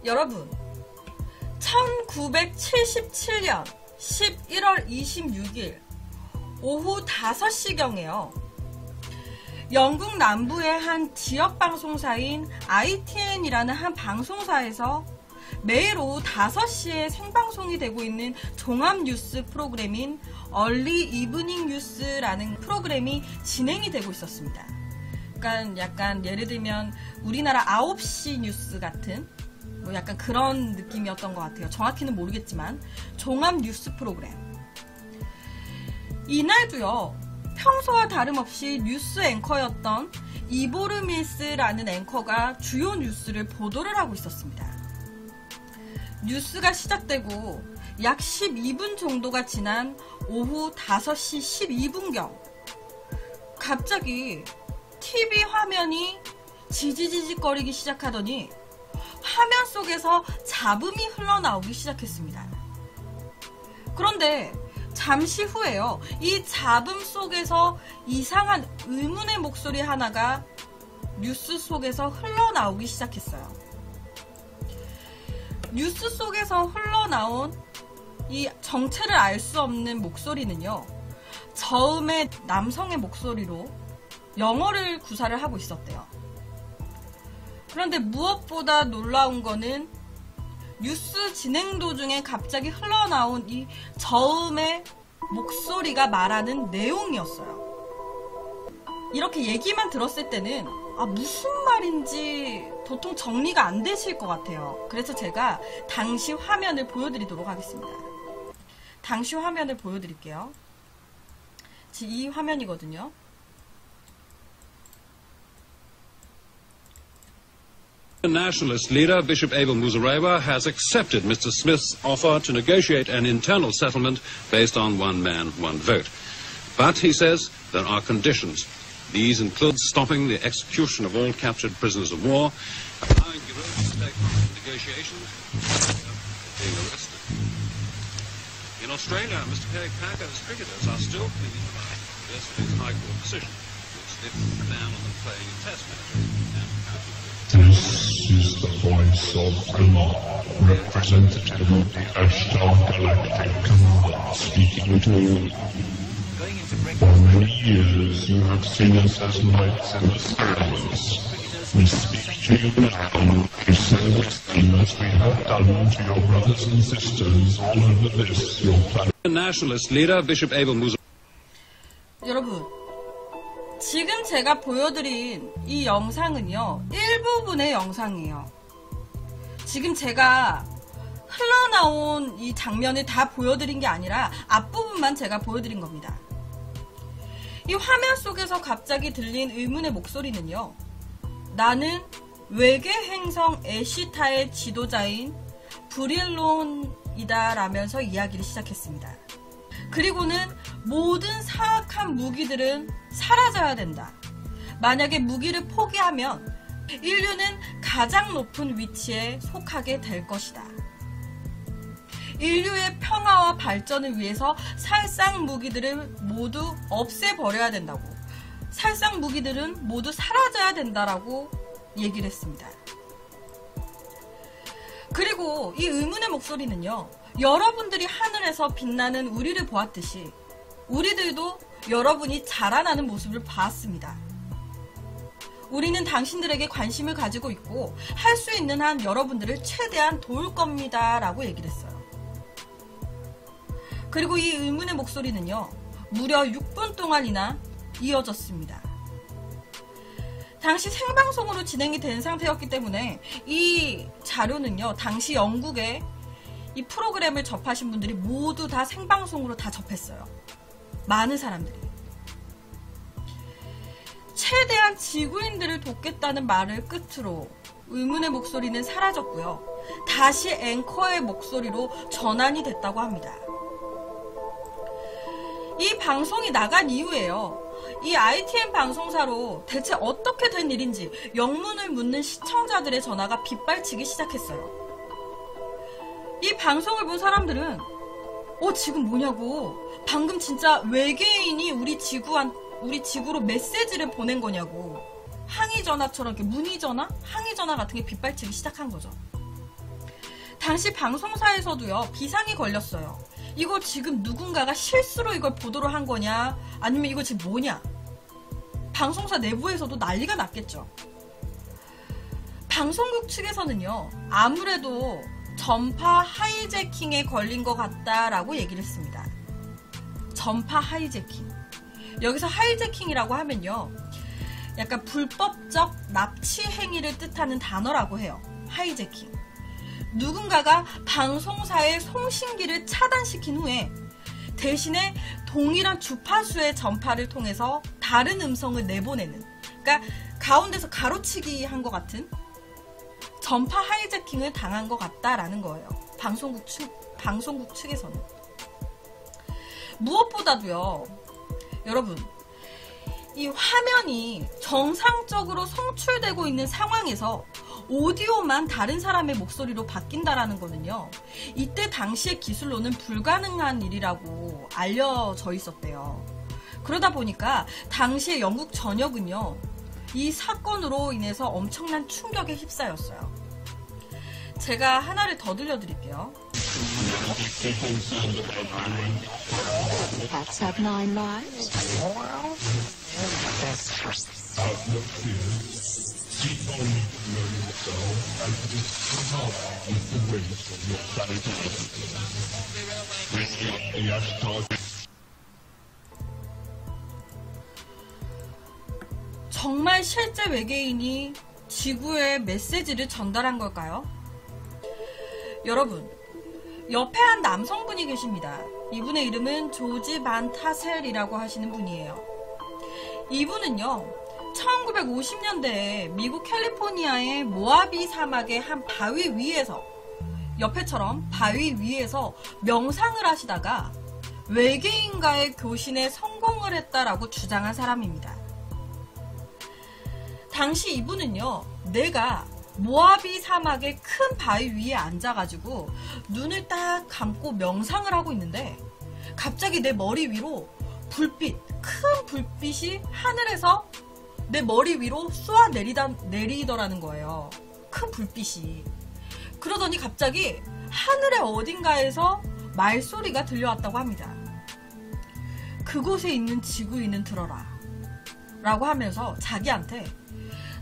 여러분, 1977년 11월 26일 오후 5시경에요. 영국 남부의 한 지역 방송사인 ITN이라는 한 방송사에서 매일 오후 5시에 생방송이 되고 있는 종합 뉴스 프로그램인 얼리 이브닝 뉴스라는 프로그램이 진행이 되고 있었습니다. 그러니까 약간 예를 들면 우리나라 9시 뉴스 같은 뭐 약간 그런 느낌이었던 것 같아요. 정확히는 모르겠지만 종합 뉴스 프로그램. 이날도요, 평소와 다름없이 뉴스 앵커였던 이보르 밀스라는 앵커가 주요 뉴스를 보도를 하고 있었습니다. 뉴스가 시작되고 약 12분 정도가 지난 오후 5시 12분경 갑자기 TV 화면이 지지직거리기 시작하더니 화면 속에서 잡음이 흘러나오기 시작했습니다. 그런데 잠시 후에요, 이 잡음 속에서 이상한 의문의 목소리 하나가 뉴스 속에서 흘러나오기 시작했어요. 뉴스 속에서 흘러나온 이 정체를 알 수 없는 목소리는요, 저음의 남성의 목소리로 영어를 구사를 하고 있었대요. 그런데 무엇보다 놀라운 거는 뉴스 진행 도중에 갑자기 흘러나온 이 저음의 목소리가 말하는 내용이었어요. 이렇게 얘기만 들었을 때는 무슨 말인지 도통 정리가 안 되실 것 같아요. 그래서 제가 당시 화면을 보여드리도록 하겠습니다. 당시 화면을 보여드릴게요. 이 화면이거든요. The nationalist leader, Bishop Abel Muzorewa, has accepted Mr. Smith's offer to negotiate an internal settlement based on one man, one vote. But, he says, there are conditions. These include stopping the execution of all captured prisoners of war, allowing Giroud to take part in negotiations, being arrested. In Australia, Mr. Perry Packer's cricketers are still pleading about yesterday's High Court decision, which lifted the ban on them playing in Test matches and county. This is the voice of Allah, representative of the Ashtar Galactic Command, speaking to you. For many years you have seen us as knights in the skies. We speak to you now to say the same as we have done to your brothers and sisters all over this, your planet. The nationalist leader, Bishop Abel Muzorewa. 여러분, 지금 제가 보여드린 이 영상은요, 일부분의 영상이에요. 지금 제가 흘러나온 이 장면을 다 보여드린 게 아니라 앞부분만 제가 보여드린 겁니다. 이 화면 속에서 갑자기 들린 의문의 목소리는요, 나는 외계 행성 에시타의 지도자인 브릴론이다 라면서 이야기를 시작했습니다. 그리고는 모든 사악한 무기들은 사라져야 된다. 만약에 무기를 포기하면 인류는 가장 높은 위치에 속하게 될 것이다. 인류의 평화와 발전을 위해서 살상 무기들을 모두 없애버려야 된다고. 살상 무기들은 모두 사라져야 된다라고 얘기를 했습니다. 그리고 이 의문의 목소리는요, 여러분들이 하늘에서 빛나는 우리를 보았듯이 우리들도 여러분이 자라나는 모습을 봤습니다. 우리는 당신들에게 관심을 가지고 있고 할 수 있는 한 여러분들을 최대한 도울 겁니다 라고 얘기를 했어요. 그리고 이 의문의 목소리는요, 무려 6분 동안이나 이어졌습니다. 당시 생방송으로 진행이 된 상태였기 때문에 이 자료는요, 당시 영국의 이 프로그램을 접하신 분들이 모두 다 생방송으로 다 접했어요. 많은 사람들이. 최대한 지구인들을 돕겠다는 말을 끝으로 의문의 목소리는 사라졌고요. 다시 앵커의 목소리로 전환이 됐다고 합니다. 이 방송이 나간 이후에요, 이 ITN 방송사로 대체 어떻게 된 일인지 영문을 묻는 시청자들의 전화가 빗발치기 시작했어요. 이 방송을 본 사람들은 지금 뭐냐고, 방금 진짜 외계인이 우리 지구로 메시지를 보낸 거냐고, 항의전화처럼 이렇게 문의전화? 항의전화 같은 게 빗발치기 시작한 거죠. 당시 방송사에서도요, 비상이 걸렸어요. 이거 지금 누군가가 실수로 이걸 보도를 한 거냐, 아니면 이거 지금 뭐냐. 방송사 내부에서도 난리가 났겠죠. 방송국 측에서는요, 아무래도 전파 하이제킹에 걸린 것 같다라고 얘기를 했습니다. 전파 하이제킹. 여기서 하이제킹이라고 하면요, 약간 불법적 납치 행위를 뜻하는 단어라고 해요. 하이제킹. 누군가가 방송사의 송신기를 차단시킨 후에 대신에 동일한 주파수의 전파를 통해서 다른 음성을 내보내는, 그러니까 가운데서 가로치기 한 것 같은 전파 하이제킹을 당한 것 같다라는 거예요. 방송국 측에서는. 무엇보다도요, 여러분, 이 화면이 정상적으로 송출되고 있는 상황에서 오디오만 다른 사람의 목소리로 바뀐다라는 거는요, 이때 당시의 기술로는 불가능한 일이라고 알려져 있었대요. 그러다 보니까 당시의 영국 전역은요, 이 사건으로 인해서 엄청난 충격에 휩싸였어요. 제가 하나를 더 들려드릴게요. Cats have 9 lives. 정말 실제 외계인이 지구에 메시지를 전달한 걸까요? 여러분, 옆에 한 남성분이 계십니다. 이분의 이름은 조지 반 타셀이라고 하시는 분이에요. 이분은요, 1950년대에 미국 캘리포니아의 모하비 사막의 한 바위 위에서, 옆에처럼 바위 위에서 명상을 하시다가 외계인과의 교신에 성공을 했다라고 주장한 사람입니다. 당시 이분은요, 내가 모하비 사막의 큰 바위 위에 앉아가지고 눈을 딱 감고 명상을 하고 있는데 갑자기 내 머리 위로 큰 불빛이 하늘에서 내 머리 위로 쏘아 내리더라는 거예요. 큰 불빛이. 그러더니 갑자기 하늘의 어딘가에서 말소리가 들려왔다고 합니다. 그곳에 있는 지구인은 들어라 라고 하면서 자기한테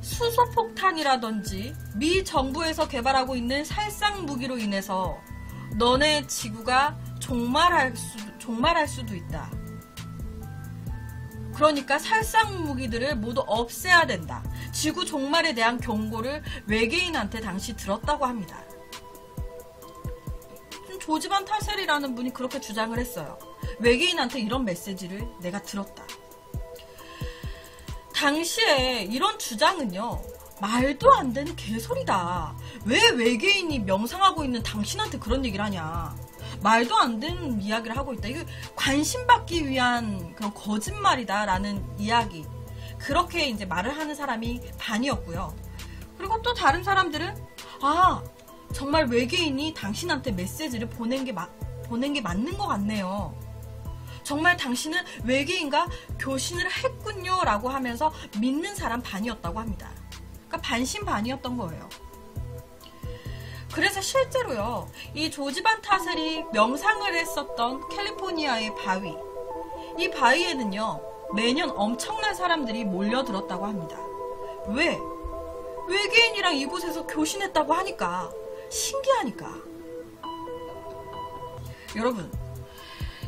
수소폭탄이라든지 미 정부에서 개발하고 있는 살상 무기로 인해서 너네 지구가 종말할 수도 있다. 그러니까 살상 무기들을 모두 없애야 된다. 지구 종말에 대한 경고를 외계인한테 당시 들었다고 합니다. 조지 반 타셀이라는 분이 그렇게 주장을 했어요. 외계인한테 이런 메시지를 내가 들었다. 당시에 이런 주장은요, 말도 안 되는 개소리다. 왜 외계인이 명상하고 있는 당신한테 그런 얘기를 하냐. 말도 안 되는 이야기를 하고 있다. 이거 관심받기 위한 그런 거짓말이다라는 이야기. 그렇게 이제 말을 하는 사람이 반이었고요. 그리고 또 다른 사람들은, 정말 외계인이 당신한테 메시지를 보낸 게 맞는 것 같네요. 정말 당신은 외계인과 교신을 했군요 라고 하면서 믿는 사람 반이었다고 합니다. 그러니까 반신반의였던 거예요. 그래서 실제로요, 이 조지 반 타셀이 명상을 했었던 캘리포니아의 바위, 이 바위에는요, 매년 엄청난 사람들이 몰려들었다고 합니다. 왜? 외계인이랑 이곳에서 교신했다고 하니까, 신기하니까. 여러분,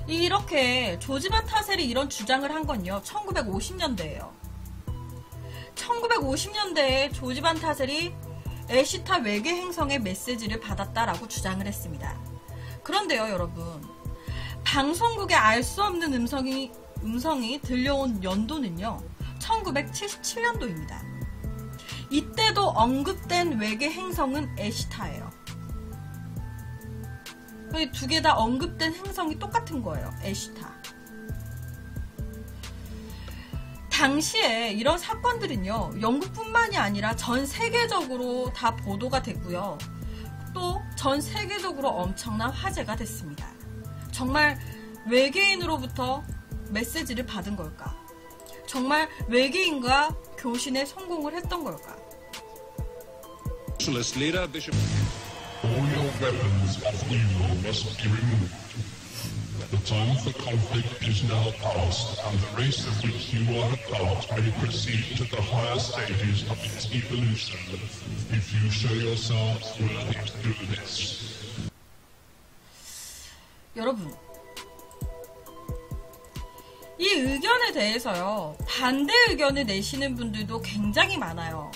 이렇게 조지 반 타셀이 이런 주장을 한 건요, 1950년대예요. 1950년대에 조지 반 타셀이 에시타 외계 행성의 메시지를 받았다라고 주장을 했습니다. 그런데요, 여러분, 방송국에 알 수 없는 음성이 들려온 연도는요, 1977년도입니다. 이때도 언급된 외계 행성은 에시타예요. 두 개 다 언급된 행성이 똑같은 거예요. 에시타. 당시에 이런 사건들은요, 영국뿐만이 아니라 전 세계적으로 다 보도가 됐고요. 또 전 세계적으로 엄청난 화제가 됐습니다. 정말 외계인으로부터 메시지를 받은 걸까? 정말 외계인과 교신에 성공을 했던 걸까? Leader, Bishop... For your weapons of evil must be removed. The time for conflict is now past, and the race of which you are a part may proceed to the higher stages of its evolution, if you show yourselves worthy to do this. 여러분, 이 의견에 대해서요, 반대 의견을 내시는 분들도 굉장히 많아요.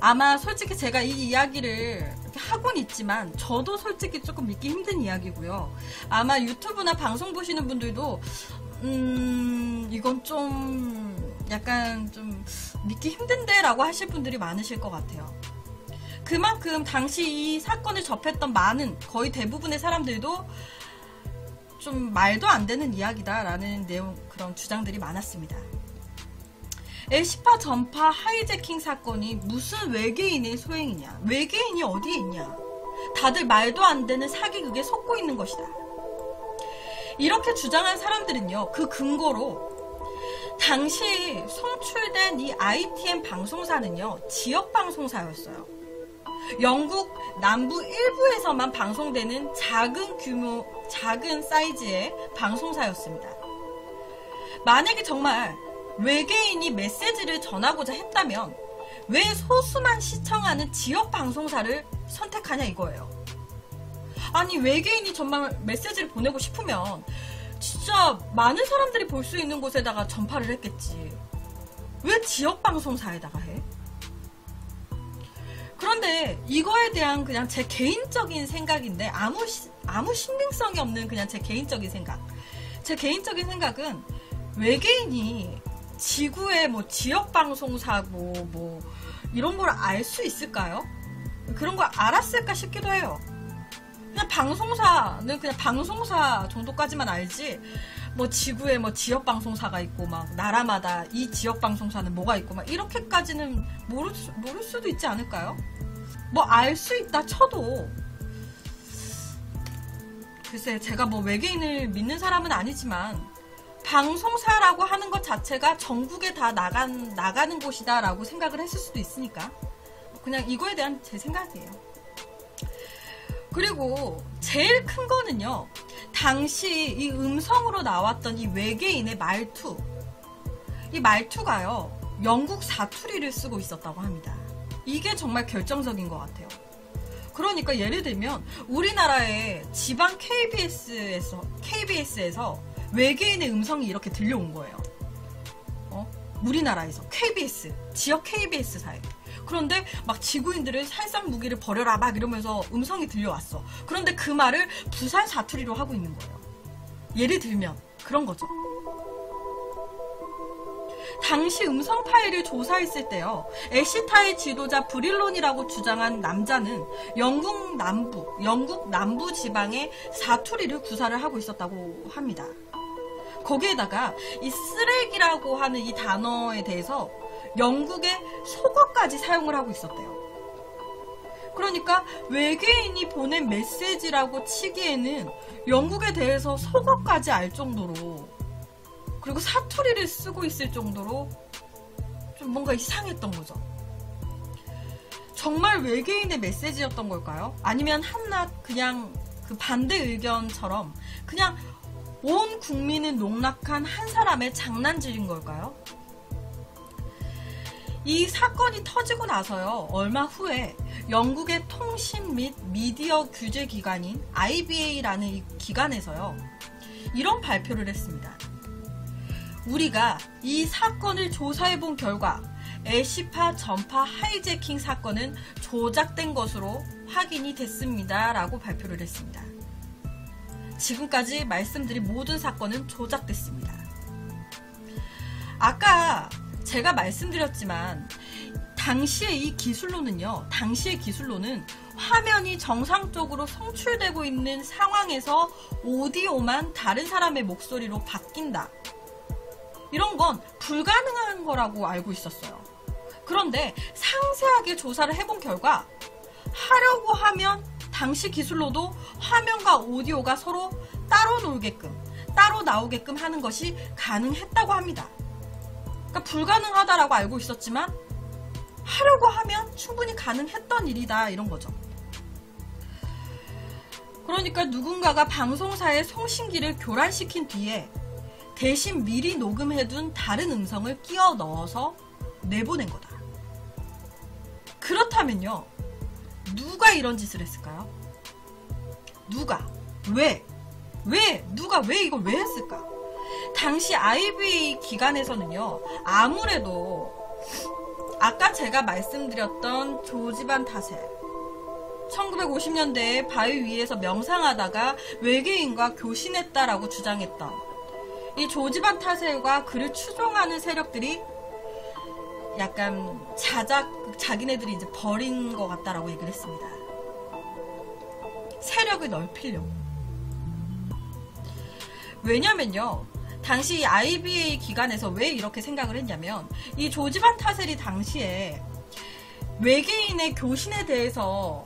아마 솔직히 제가 이 이야기를 하곤 있지만 저도 솔직히 조금 믿기 힘든 이야기고요. 아마 유튜브나 방송 보시는 분들도 이건 좀 약간 좀 믿기 힘든데 라고 하실 분들이 많으실 것 같아요. 그만큼 당시 이 사건을 접했던 많은, 거의 대부분의 사람들도 좀 말도 안 되는 이야기다라는 내용, 그런 주장들이 많았습니다. 에시파 전파 하이제킹 사건이 무슨 외계인의 소행이냐, 외계인이 어디에 있냐, 다들 말도 안 되는 사기극에 속고 있는 것이다. 이렇게 주장한 사람들은요, 그 근거로 당시 송출된 이 ITN 방송사는요, 지역방송사였어요. 영국 남부 일부에서만 방송되는 작은 사이즈의 방송사였습니다. 만약에 정말 외계인이 메시지를 전하고자 했다면 왜 소수만 시청하는 지역 방송사를 선택하냐 이거예요. 아니, 외계인이 정말 메시지를 보내고 싶으면 진짜 많은 사람들이 볼 수 있는 곳에다가 전파를 했겠지. 왜 지역 방송사에다가 해? 그런데 이거에 대한 그냥 제 개인적인 생각인데, 아무 신빙성이 없는 그냥 제 개인적인 생각. 제 개인적인 생각은 외계인이 지구의 뭐 지역방송사고 뭐 이런 걸 알 수 있을까요? 그런 걸 알았을까 싶기도 해요. 그냥 방송사는 그냥 방송사 정도까지만 알지, 뭐 지구에 뭐 지역방송사가 있고 막 나라마다 이 지역방송사는 뭐가 있고 막 이렇게까지는 모를 수도 있지 않을까요? 뭐 알 수 있다 쳐도, 글쎄, 제가 뭐 외계인을 믿는 사람은 아니지만 방송사라고 하는 것 자체가 전국에 다 나가는 곳이다 라고 생각을 했을 수도 있으니까 그냥 이거에 대한 제 생각이에요. 그리고 제일 큰 거는요, 당시 이 음성으로 나왔던 이 외계인의 말투, 이 말투가요, 영국 사투리를 쓰고 있었다고 합니다. 이게 정말 결정적인 것 같아요. 그러니까 예를 들면 우리나라의 지방 KBS에서 외계인의 음성이 이렇게 들려온 거예요. 우리나라에서 KBS, 지역 KBS사에. 그런데 막 지구인들을 살상 무기를 버려라 막 이러면서 음성이 들려왔어. 그런데 그 말을 부산 사투리로 하고 있는 거예요. 예를 들면 그런 거죠. 당시 음성 파일을 조사했을 때요, 에시타의 지도자 브릴론이라고 주장한 남자는 영국 남부 지방의 사투리를 구사를 하고 있었다고 합니다. 거기에다가 이 쓰레기라고 하는 이 단어에 대해서 영국의 속어까지 사용을 하고 있었대요. 그러니까 외계인이 보낸 메시지라고 치기에는 영국에 대해서 속어까지 알 정도로, 그리고 사투리를 쓰고 있을 정도로 좀 뭔가 이상했던 거죠. 정말 외계인의 메시지였던 걸까요? 아니면 한낱 그냥 그 반대 의견처럼 그냥 온 국민을 농락한 한 사람의 장난질인 걸까요? 이 사건이 터지고 나서요, 얼마 후에 영국의 통신 및 미디어 규제 기관인 IBA라는 이 기관에서요, 이런 발표를 했습니다. 우리가 이 사건을 조사해본 결과 에시파 전파 하이제킹 사건은 조작된 것으로 확인이 됐습니다 라고 발표를 했습니다. 지금까지 말씀드린 모든 사건은 조작됐습니다. 아까 제가 말씀드렸지만 당시의 기술로는 화면이 정상적으로 송출되고 있는 상황에서 오디오만 다른 사람의 목소리로 바뀐다, 이런 건 불가능한 거라고 알고 있었어요. 그런데 상세하게 조사를 해본 결과 하려고 하면 당시 기술로도 화면과 오디오가 서로 따로 나오게끔 하는 것이 가능했다고 합니다. 그러니까 불가능하다라고 알고 있었지만 하려고 하면 충분히 가능했던 일이다, 이런 거죠. 그러니까 누군가가 방송사의 송신기를 교란시킨 뒤에 대신 미리 녹음해둔 다른 음성을 끼워 넣어서 내보낸 거다. 그렇다면요, 누가 이런 짓을 했을까요? 누가? 왜? 누가 왜 이걸 왜 했을까? 당시 IBA 기관에서는요, 아무래도 아까 제가 말씀드렸던 조지반 타셀, 1950년대에 바위 위에서 명상하다가 외계인과 교신했다라고 주장했던 이 조지반 타셀과 그를 추종하는 세력들이 약간 자기네들이 이제 버린 것 같다라고 얘기를 했습니다. 세력을 넓히려고. 왜냐면요, 당시 IBA 기관에서 왜 이렇게 생각을 했냐면, 이 조지반 타셀이 당시에 외계인의 교신에 대해서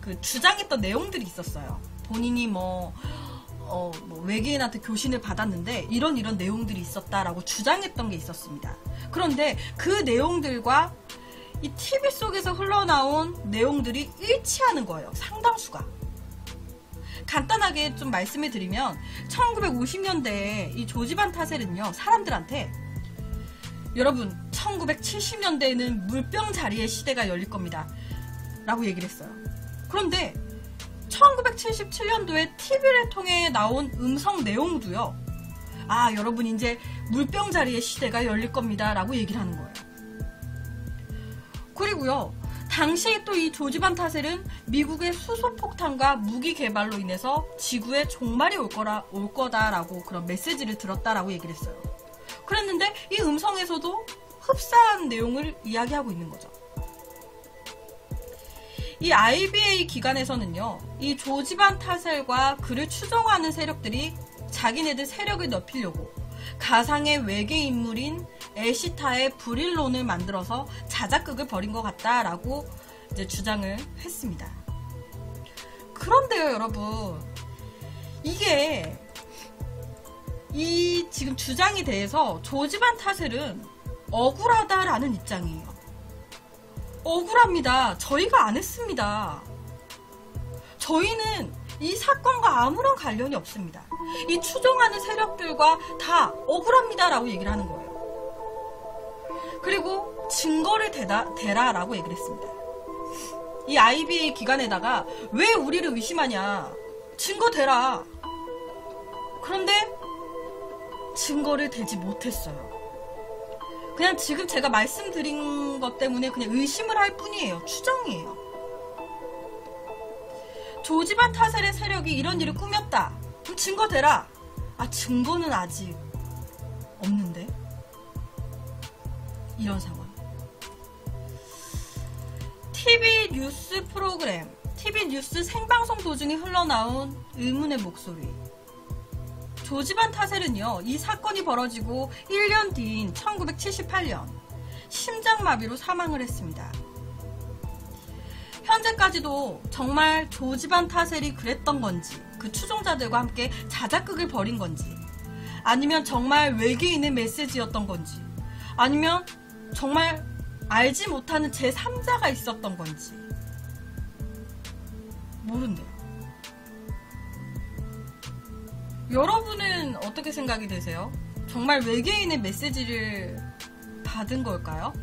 그 주장했던 내용들이 있었어요. 본인이 외계인한테 교신을 받았는데 이런 내용들이 있었다라고 주장했던 게 있었습니다. 그런데 그 내용들과 이 TV 속에서 흘러나온 내용들이 일치하는 거예요. 상당수가. 간단하게 좀 말씀을 드리면 1950년대에 이 조지반 타셀은요, 사람들한테 여러분 1970년대에는 물병자리의 시대가 열릴 겁니다 라고 얘기를 했어요. 그런데 1977년도에 TV를 통해 나온 음성 내용도요, 아, 여러분 이제 물병자리의 시대가 열릴 겁니다 라고 얘기를 하는 거예요. 그리고요, 당시에 또 이 조지반 타셀은 미국의 수소폭탄과 무기 개발로 인해서 지구에 종말이 올 거다라고 그런 메시지를 들었다라고 얘기를 했어요. 그랬는데 이 음성에서도 흡사한 내용을 이야기하고 있는 거죠. 이 IBA 기관에서는요, 이 조지반 타셀과 그를 추종하는 세력들이 자기네들 세력을 넓히려고 가상의 외계 인물인 에시타의 브릴론을 만들어서 자작극을 벌인 것 같다라고 이제 주장을 했습니다. 그런데요, 여러분, 이게 이 지금 주장에 대해서 조지반 타셀은 억울하다라는 입장이에요. 억울합니다. 저희가 안 했습니다. 저희는 이 사건과 아무런 관련이 없습니다. 이 추종하는 세력들과 다 억울합니다라고 얘기를 하는 거예요. 그리고 증거를 대라라고 얘기를 했습니다. 이 IBA 기관에다가 왜 우리를 의심하냐, 증거 대라. 그런데 증거를 대지 못했어요. 그냥 지금 제가 말씀드린 것 때문에 그냥 의심을 할 뿐이에요. 추정이에요. 조지반 타셀의 세력이 이런 일을 꾸몄다. 그럼 증거 대라. 아, 증거는 아직 없는데? 이런 상황. TV 뉴스 프로그램, TV 뉴스 생방송 도중에 흘러나온 의문의 목소리. 조지반 타셀은요, 이 사건이 벌어지고 1년 뒤인 1978년 심장마비로 사망을 했습니다. 현재까지도 정말 조지반 타셀이 그랬던 건지, 그 추종자들과 함께 자작극을 벌인 건지, 아니면 정말 외계인의 메시지였던 건지, 아니면 정말 알지 못하는 제3자가 있었던 건지 모른대요. 여러분은 어떻게 생각이 되세요? 정말 외계인의 메시지를 받은 걸까요?